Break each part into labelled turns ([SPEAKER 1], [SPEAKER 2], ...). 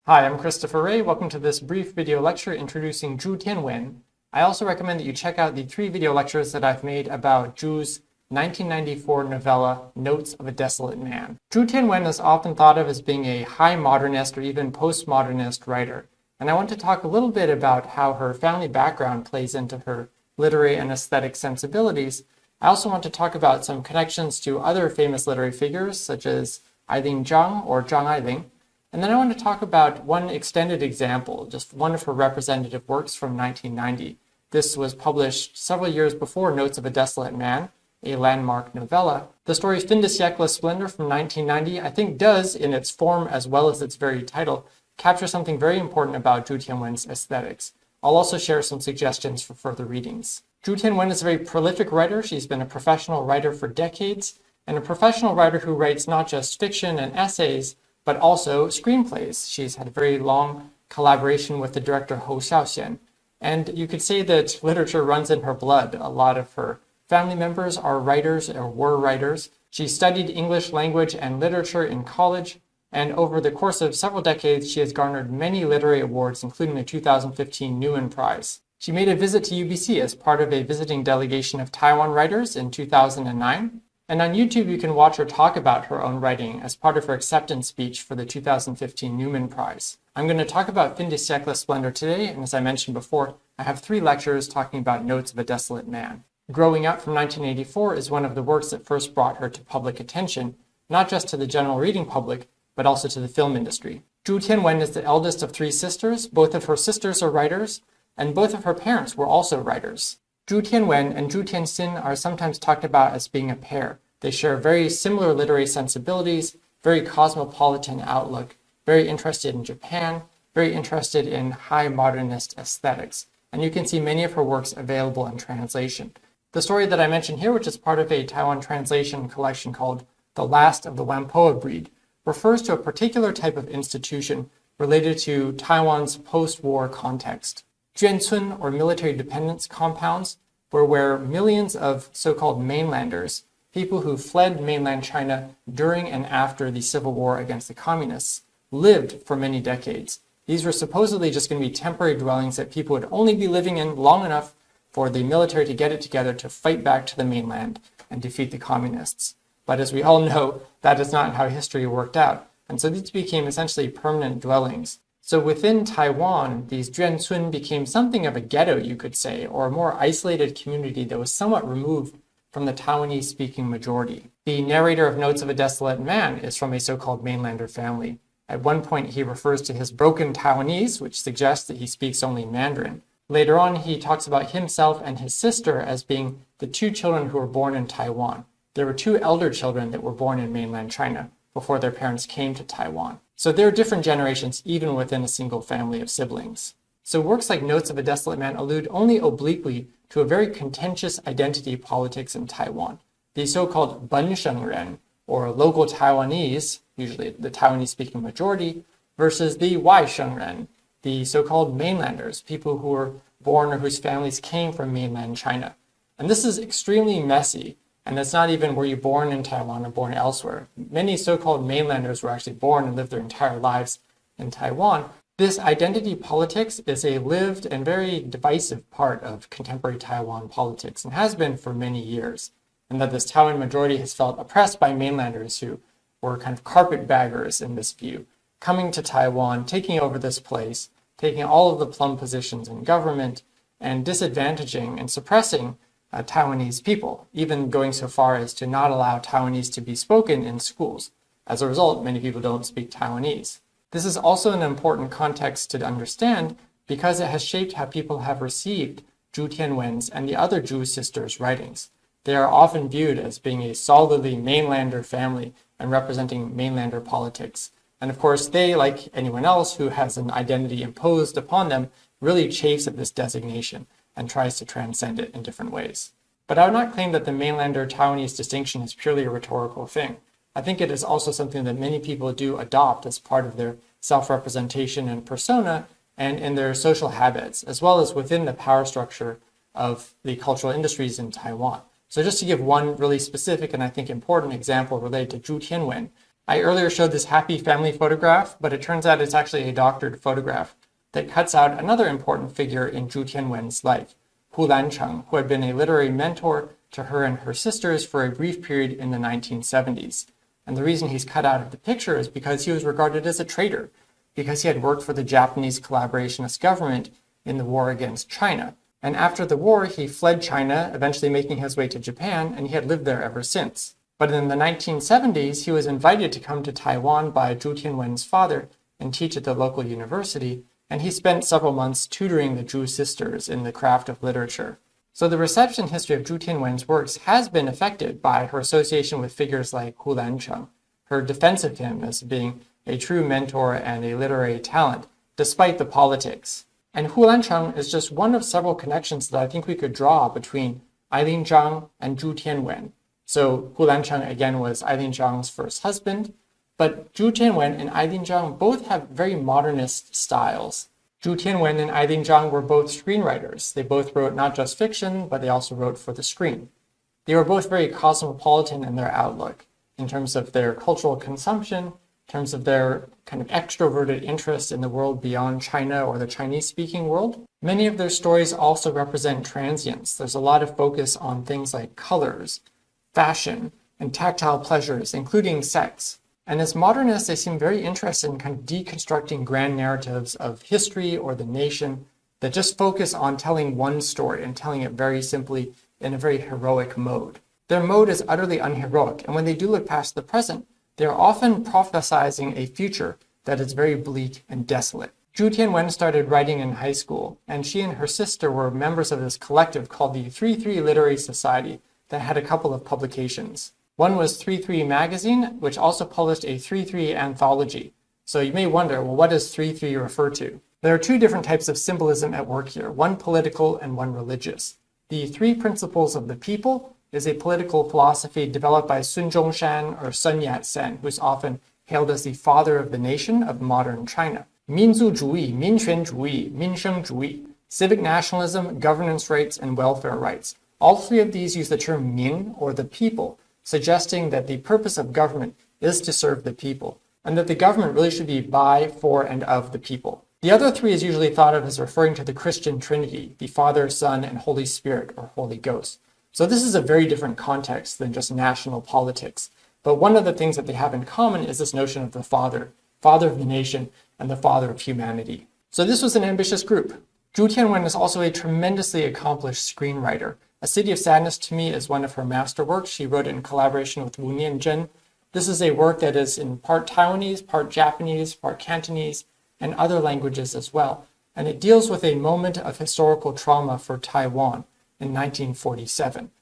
[SPEAKER 1] Hi, I'm Christopher Rea. Welcome to this brief video lecture introducing Chu T'ien-wen. I also recommend that you check out the 3 video lectures that I've made about Zhu's 1994 novella, Notes of a Desolate Man. Chu T'ien-wen is often thought of as being a high modernist or even postmodernist writer, and I want to talk a little bit about how her family background plays into her literary and aesthetic sensibilities. I also want to talk about some connections to other famous literary figures, such as Eiling Zhang or Zhang Eiling. And then I want to talk about one extended example, just one of her representative works from 1990. This was published several years before Notes of a Desolate Man, a landmark novella. The story Fin de siècle Splendor from 1990, I think, does, in its form as well as its very title, capture something very important about Zhu Tianwen's aesthetics. I'll also share some suggestions for further readings. Zhu Tianwen is a very prolific writer. She's been a professional writer for decades, and a professional writer who writes not just fiction and essays, but also screenplays. She's had a very long collaboration with the director Hou Xiaoxian. And you could say that literature runs in her blood. A lot of her family members are writers or were writers. She studied English language and literature in college, and over the course of several decades, she has garnered many literary awards, including the 2015 Newman Prize. She made a visit to UBC as part of a visiting delegation of Taiwan writers in 2009. And on YouTube, you can watch her talk about her own writing as part of her acceptance speech for the 2015 Newman Prize. I'm going to talk about Fin de siècle Splendor today, and as I mentioned before, I have 3 lectures talking about Notes of a Desolate Man. Growing Up from 1984 is one of the works that first brought her to public attention, not just to the general reading public, but also to the film industry. Zhu Tianwen is the eldest of 3 sisters. Both of her sisters are writers, and both of her parents were also writers. Zhu Tianwen and Zhu Tianxin are sometimes talked about as being a pair. They share very similar literary sensibilities, very cosmopolitan outlook, very interested in Japan, very interested in high modernist aesthetics. And you can see many of her works available in translation. The story that I mentioned here, which is part of a Taiwan translation collection called The Last of the Whampoa Breed, refers to a particular type of institution related to Taiwan's post-war context. Juancun, or military dependence compounds, were where millions of so-called mainlanders, people who fled mainland China during and after the civil war against the communists, lived for many decades. These were supposedly just going to be temporary dwellings that people would only be living in long enough for the military to get it together to fight back to the mainland and defeat the communists. But as we all know, that is not how history worked out. And so these became essentially permanent dwellings. So within Taiwan, these Juancun became something of a ghetto, you could say, or a more isolated community that was somewhat removed from the Taiwanese-speaking majority. The narrator of Notes of a Desolate Man is from a so-called Mainlander family. At one point, he refers to his broken Taiwanese, which suggests that he speaks only Mandarin. Later on, he talks about himself and his sister as being the 2 children who were born in Taiwan. There were 2 elder children that were born in mainland China before their parents came to Taiwan. So there are different generations even within a single family of siblings. So works like Notes of a Desolate Man allude only obliquely to a very contentious identity politics in Taiwan. The so-called Benshengren, or local Taiwanese, usually the Taiwanese-speaking majority, versus the Waishengren, the so-called mainlanders, people who were born or whose families came from mainland China. And this is extremely messy, and it's not even were you born in Taiwan or born elsewhere. Many so-called mainlanders were actually born and lived their entire lives in Taiwan. This identity politics is a lived and very divisive part of contemporary Taiwan politics and has been for many years. And that this Taiwan majority has felt oppressed by mainlanders who were kind of carpetbaggers in this view, coming to Taiwan, taking over this place, taking all of the plum positions in government, and disadvantaging and suppressing Taiwanese people, even going so far as to not allow Taiwanese to be spoken in schools. As a result, many people don't speak Taiwanese. This is also an important context to understand because it has shaped how people have received Zhu Tianwen's and the other Zhu sisters' writings. They are often viewed as being a solidly mainlander family and representing mainlander politics. And of course, they, like anyone else who has an identity imposed upon them, really chafes at this designation and tries to transcend it in different ways. But I would not claim that the mainlander Taiwanese distinction is purely a rhetorical thing. I think it is also something that many people do adopt as part of their self-representation and persona and in their social habits, as well as within the power structure of the cultural industries in Taiwan. So just to give one really specific and I think important example related to Zhu Tianwen, I earlier showed this happy family photograph, but it turns out it's actually a doctored photograph that cuts out another important figure in Zhu Tianwen's life, Hu Lancheng, who had been a literary mentor to her and her sisters for a brief period in the 1970s. And the reason he's cut out of the picture is because he was regarded as a traitor, because he had worked for the Japanese collaborationist government in the war against China. And after the war, he fled China, eventually making his way to Japan, and he had lived there ever since. But in the 1970s, he was invited to come to Taiwan by Zhu Tianwen's father and teach at the local university, and he spent several months tutoring the Zhu sisters in the craft of literature. So the reception history of Zhu Tianwen's works has been affected by her association with figures like Hu Lancheng, her defense of him as being a true mentor and a literary talent, despite the politics. And Hu Lancheng is just one of several connections that I think we could draw between Ailin Zhang and Zhu Tianwen. So Hu Lancheng, again, was Ailin Zhang's first husband, but Zhu Tianwen and Ailin Zhang both have very modernist styles. Chu T'ien-wen and Ailin Zhang were both screenwriters. They both wrote not just fiction, but they also wrote for the screen. They were both very cosmopolitan in their outlook, in terms of their cultural consumption, in terms of their kind of extroverted interest in the world beyond China or the Chinese-speaking world. Many of their stories also represent transience. There's a lot of focus on things like colors, fashion, and tactile pleasures, including sex. And as modernists, they seem very interested in kind of deconstructing grand narratives of history or the nation that just focus on telling one story and telling it very simply in a very heroic mode. Their mode is utterly unheroic, and when they do look past the present, they are often prophesizing a future that is very bleak and desolate. Zhu Tianwen started writing in high school, and she and her sister were members of this collective called the 3-3 Literary Society that had a couple of publications. One was 3-3 Magazine, which also published a 3-3 anthology. So you may wonder, well, what does 3-3 refer to? There are two different types of symbolism at work here, one political and one religious. The 3 Principles of the People is a political philosophy developed by Sun Zhongshan or Sun Yat-sen, who's often hailed as the father of the nation of modern China. 民族主义, 民权主义, 民生主义, civic nationalism, governance rights, and welfare rights. All 3 of these use the term 民 or the people, suggesting that the purpose of government is to serve the people, and that the government really should be by, for, and of the people. The other 3 is usually thought of as referring to the Christian Trinity, the Father, Son, and Holy Spirit, or Holy Ghost. So this is a very different context than just national politics. But one of the things that they have in common is this notion of the Father, Father of the nation, and the Father of humanity. So this was an ambitious group. Zhu Tianwen is also a tremendously accomplished screenwriter. A City of Sadness to me is one of her masterworks. She wrote it in collaboration with Wu Nianzhen. This is a work that is in part Taiwanese, part Japanese, part Cantonese, and other languages as well. And it deals with a moment of historical trauma for Taiwan in 1947,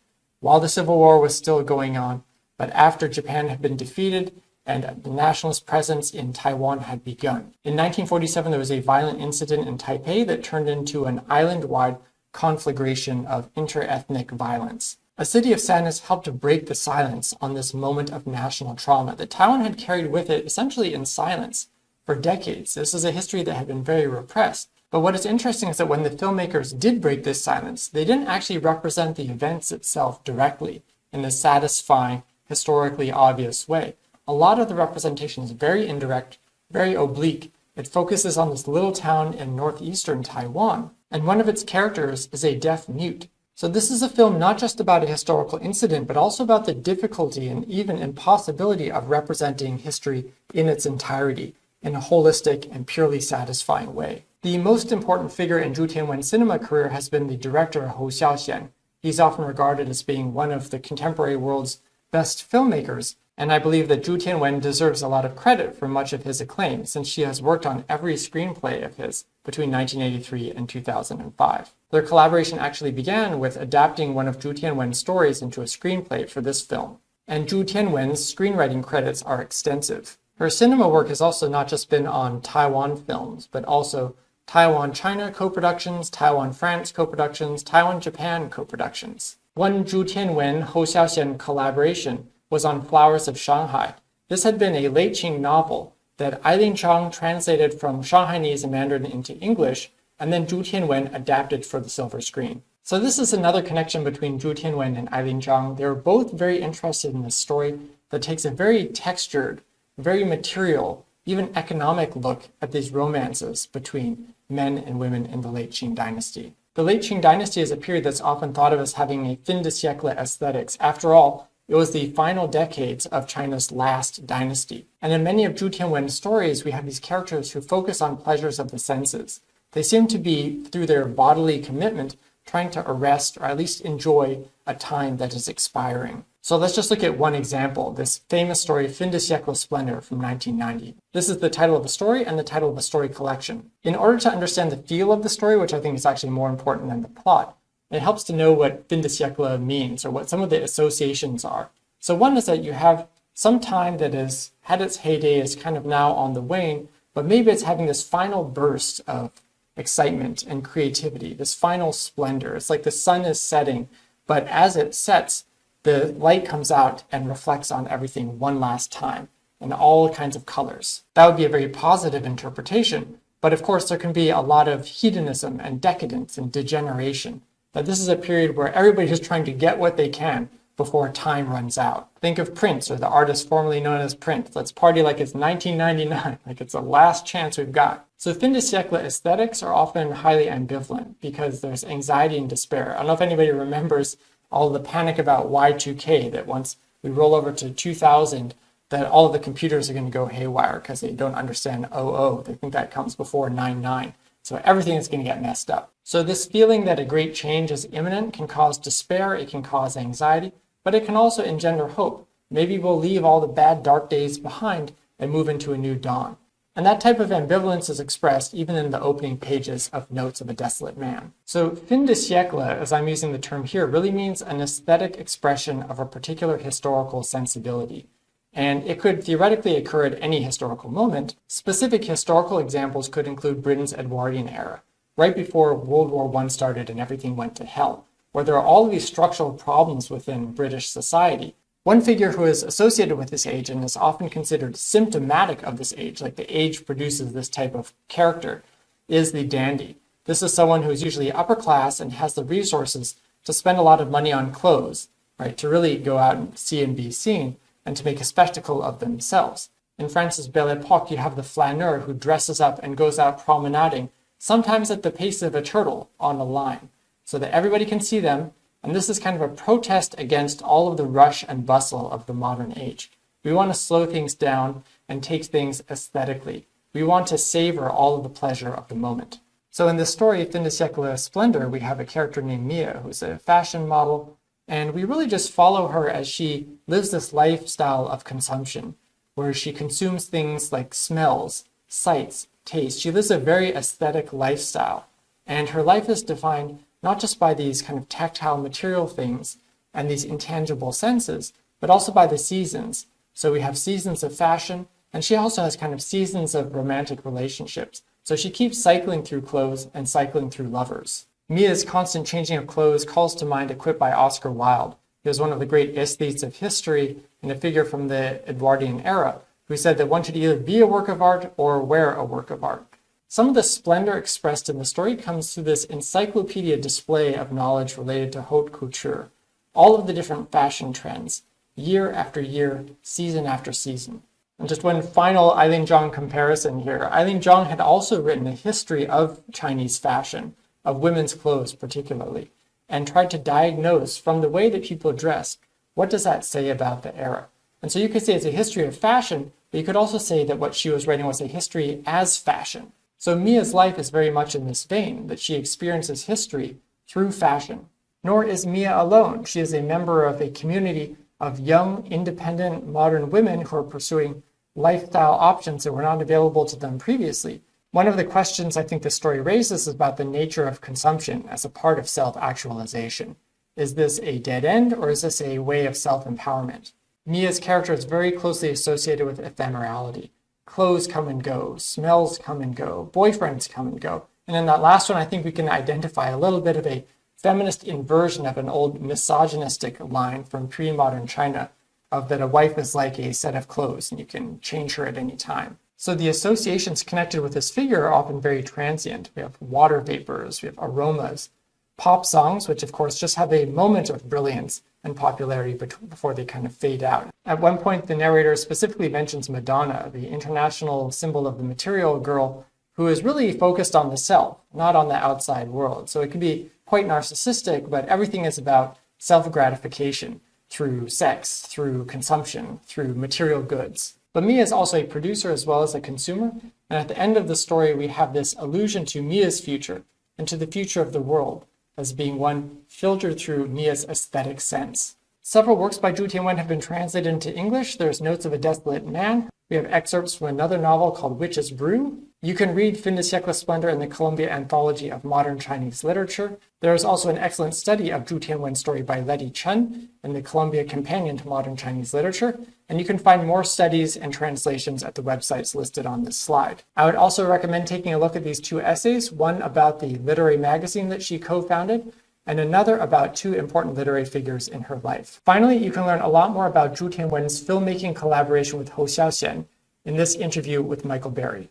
[SPEAKER 1] while the Civil War was still going on, but after Japan had been defeated and the nationalist presence in Taiwan had begun. In 1947, there was a violent incident in Taipei that turned into an island-wide conflagration of inter-ethnic violence. A City of Sadness helped to break the silence on this moment of national trauma that Taiwan had carried with it essentially in silence for decades. This is a history that had been very repressed. But what is interesting is that when the filmmakers did break this silence, they didn't actually represent the events itself directly in a satisfying, historically obvious way. A lot of the representation is very indirect, very oblique. It focuses on this little town in northeastern Taiwan, and one of its characters is a deaf mute. So this is a film not just about a historical incident, but also about the difficulty and even impossibility of representing history in its entirety in a holistic and purely satisfying way. The most important figure in Zhu Tianwen's cinema career has been the director Hou Xiaoxian. He's often regarded as being one of the contemporary world's best filmmakers, and I believe that Zhu Tianwen deserves a lot of credit for much of his acclaim, since she has worked on every screenplay of his between 1983 and 2005. Their collaboration actually began with adapting one of Zhu Tianwen's stories into a screenplay for this film. And Zhu Tianwen's screenwriting credits are extensive. Her cinema work has also not just been on Taiwan films, but also Taiwan-China co-productions, Taiwan-France co-productions, Taiwan-Japan co-productions. One Zhu Tianwen-Hou Xiaoxian collaboration was on Flowers of Shanghai. This had been a late Qing novel that Ailin Zhang translated from Shanghainese and Mandarin into English, and then Zhu Tianwen adapted for the silver screen. So this is another connection between Zhu Tianwen and Ailin Zhang. They were both very interested in this story that takes a very textured very material, even economic look at these romances between men and women in the late Qing dynasty. The late Qing dynasty is a period that's often thought of as having a fin de siècle aesthetics. After all, it was the final decades of China's last dynasty. And in many of Zhu Tianwen's stories, we have these characters who focus on pleasures of the senses. They seem to be, through their bodily commitment, trying to arrest or at least enjoy a time that is expiring. So let's just look at one example, this famous story, Fin de siècle Splendor from 1990. This is the title of the story and the title of the story collection. In order to understand the feel of the story, which I think is actually more important than the plot, it helps to know what fin de siècle means or what some of the associations are. So one is that you have some time that has had its heyday, is kind of now on the wane, but maybe it's having this final burst of excitement and creativity, this final splendor. It's like the sun is setting, but as it sets, the light comes out and reflects on everything one last time in all kinds of colors. That would be a very positive interpretation, but of course there can be a lot of hedonism and decadence and degeneration. That this is a period where everybody is trying to get what they can before time runs out. Think of Prince, or the artist formerly known as Prince. Let's party like it's 1999, like it's the last chance we've got. So fin de siècle aesthetics are often highly ambivalent because there's anxiety and despair. I don't know if anybody remembers all the panic about Y2K, that once we roll over to 2000, that all of the computers are going to go haywire because they don't understand 00. They think that comes before 99. So everything is going to get messed up. So this feeling that a great change is imminent can cause despair, it can cause anxiety, but it can also engender hope. Maybe we'll leave all the bad dark days behind and move into a new dawn. And that type of ambivalence is expressed even in the opening pages of Notes of a Desolate Man. So fin de siècle, as I'm using the term here, really means an aesthetic expression of a particular historical sensibility. And it could theoretically occur at any historical moment. Specific historical examples could include Britain's Edwardian era, right before World War I started and everything went to hell, where there are all of these structural problems within British society. One figure who is associated with this age and is often considered symptomatic of this age, like the age produces this type of character, is the dandy. This is someone who is usually upper class and has the resources to spend a lot of money on clothes, right, to really go out and see and be seen, and to make a spectacle of themselves. In France's Belle Epoque, you have the flaneur who dresses up and goes out promenading, sometimes at the pace of a turtle on a line, so that everybody can see them. And this is kind of a protest against all of the rush and bustle of the modern age. We want to slow things down and take things aesthetically. We want to savor all of the pleasure of the moment. So in this story, Fin de siècle Splendor, we have a character named Mia, who's a fashion model, and we really just follow her as she lives this lifestyle of consumption, where she consumes things like smells, sights, taste. She lives a very aesthetic lifestyle, and her life is defined not just by these kind of tactile material things and these intangible senses, but also by the seasons. So we have seasons of fashion, and she also has kind of seasons of romantic relationships. So she keeps cycling through clothes and cycling through lovers. Mia's constant changing of clothes calls to mind a quip by Oscar Wilde. He was one of the great aesthetes of history and a figure from the Edwardian era who said that one should either be a work of art or wear a work of art. Some of the splendor expressed in the story comes through this encyclopedia display of knowledge related to haute couture, all of the different fashion trends, year after year, season after season. And just one final Eileen Zhang comparison here. Eileen Zhang had also written a history of Chinese fashion, of women's clothes particularly, and tried to diagnose from the way that people dress, what does that say about the era? And so you could say it's a history of fashion, but you could also say that what she was writing was a history as fashion. So Mia's life is very much in this vein, that she experiences history through fashion. Nor is Mia alone. She is a member of a community of young, independent, modern women who are pursuing lifestyle options that were not available to them previously. One of the questions I think the story raises is about the nature of consumption as a part of self-actualization. Is this a dead end, or is this a way of self-empowerment? Mia's character is very closely associated with ephemerality. Clothes come and go, smells come and go, boyfriends come and go. And in that last one, I think we can identify a little bit of a feminist inversion of an old misogynistic line from pre-modern China, of that a wife is like a set of clothes and you can change her at any time. So the associations connected with this figure are often very transient. We have water vapors, we have aromas, pop songs, which of course just have a moment of brilliance and popularity before they kind of fade out. At one point, the narrator specifically mentions Madonna, the international symbol of the material girl, who is really focused on the self, not on the outside world. So it can be quite narcissistic, but everything is about self-gratification through sex, through consumption, through material goods. But Mia is also a producer as well as a consumer, and at the end of the story, we have this allusion to Mia's future and to the future of the world as being one filtered through Mia's aesthetic sense. Several works by Zhu Tianwen have been translated into English. There's Notes of a Desolate Man. We have excerpts from another novel called Witch's Brew. You can read Fin de siècle Splendor in the Columbia Anthology of Modern Chinese Literature. There is also an excellent study of Zhu Tianwen's story by Letty Chen in the Columbia Companion to Modern Chinese Literature, and you can find more studies and translations at the websites listed on this slide. I would also recommend taking a look at these two essays, one about the literary magazine that she co-founded, and another about two important literary figures in her life. Finally, you can learn a lot more about Zhu Tianwen's filmmaking collaboration with Hou Xiaoxian in this interview with Michael Berry.